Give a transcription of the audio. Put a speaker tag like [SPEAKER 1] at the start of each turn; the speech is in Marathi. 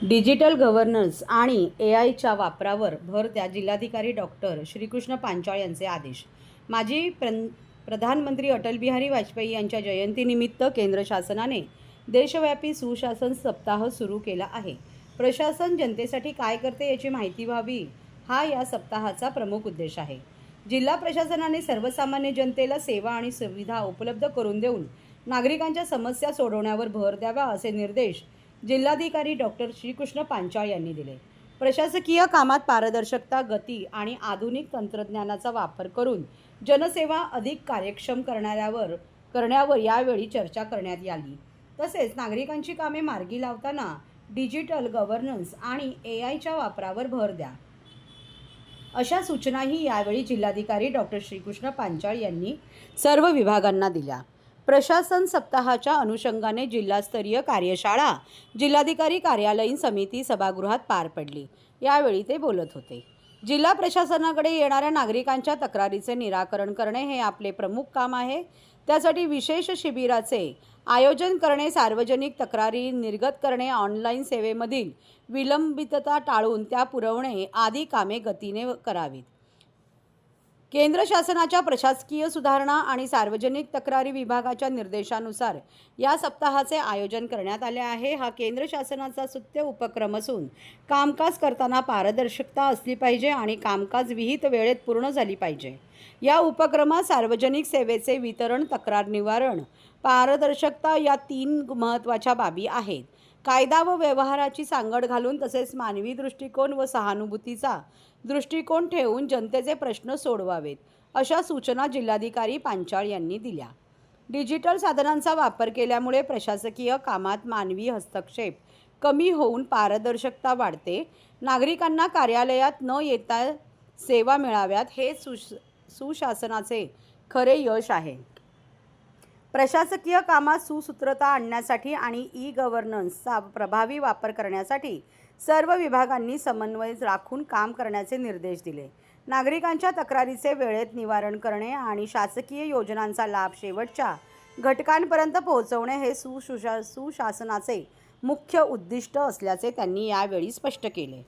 [SPEAKER 1] डिजिटल गव्हर्नन्स आणि AIच्या वापरावर भर द्या. जिल्हाधिकारी डॉक्टर श्रीकृष्ण पांचाळ यांचे आदेश. माजी प्रधानमंत्री अटल बिहारी वाजपेयी यांच्या जयंतीनिमित्त केंद्र शासनाने देशव्यापी सुशासन सप्ताह सुरू केला आहे. प्रशासन जनतेसाठी काय करते याची माहिती व्हावी, हा या सप्ताहाचा प्रमुख उद्देश आहे. जिल्हा प्रशासनाने सर्वसामान्य जनतेला सेवा आणि सुविधा उपलब्ध करून देऊन नागरिकांच्या समस्या सोडवण्यावर भर द्यावा, असे निर्देश जिल्हाधिकारी डॉक्टर श्रीकृष्ण पांचाळ यांनी दिले. प्रशासकीय कामात पारदर्शकता, गती आणि आधुनिक तंत्रज्ञानाचा वापर करून जनसेवा अधिक कार्यक्षम करण्यावर यावेळी चर्चा करण्यात आली. तसेच नागरिकांची कामे मार्गी लावताना डिजिटल गव्हर्नन्स आणि AIच्या वापरावर भर द्या, अशा सूचनाही यावेळी जिल्हाधिकारी डॉक्टर श्रीकृष्ण पांचाळ यांनी सर्व विभागांना दिल्या. प्रशासन सप्ताहाच्या अनुषंगाने जिल्हास्तरीय कार्यशाळा जिल्हाधिकारी कार्यालयीन समिती सभागृहात पार पडली. यावेळी ते बोलत होते. जिल्हा प्रशासनाकडे येणाऱ्या नागरिकांच्या तक्रारीचे निराकरण करणे हे आपले प्रमुख काम आहे. त्यासाठी विशेष शिबिराचे आयोजन करणे, सार्वजनिक तक्रारी निर्गत करणे, ऑनलाईन सेवेमधील विलंबितता टाळून त्या पुरवणे आदी कामे गतीने करावीत. केंद्र शासनाच्या प्रशासकीय सुधारणा आणि सार्वजनिक तक्रारी विभागाच्या निर्देशानुसार या सप्ताहाचे आयोजन करण्यात आले आहे. हा केंद्र शासनाचा स्तुत्य उपक्रम असून कामकाज करताना पारदर्शकता असली पाहिजे आणि कामकाज विहित वेळेत पूर्ण झाली पाहिजे. या उपक्रमात सार्वजनिक सेवेचे वितरण, तक्रार निवारण, पारदर्शकता या 3 महत्त्वाच्या बाबी आहेत. कायदा व व्यवहाराची सांगड घालून तसेच मानवी दृष्टिकोन व सहानुभूतीचा दृष्टिकोन ठेवून जनतेचे प्रश्न सोडवावेत, अशा सूचना जिल्हाधिकारी पांचाळ यांनी दिल्या. डिजिटल साधनांचा वापर केल्यामुळे प्रशासकीय कामात मानवी हस्तक्षेप कमी होऊन पारदर्शकता वाढते. नागरिकांना कार्यालयात न येता सेवा मिळाव्यात, हे सुशासनाचे खरे यश आहे. प्रशासकीय कामात सुसूत्रता आणण्यासाठी आणि ई-गव्हर्नन्सचा प्रभावी वापर करण्यासाठी सर्व विभागांनी समन्वय राखून काम करण्याचे निर्देश दिले. नागरिकांच्या तक्रारीचे वेळेत निवारण करणे आणि शासकीय योजनांचा लाभ शेवटच्या घटकांपर्यंत पोहोचवणे हे सुशासनाचे मुख्य उद्दिष्ट असल्याचे त्यांनी यावेळी स्पष्ट केले.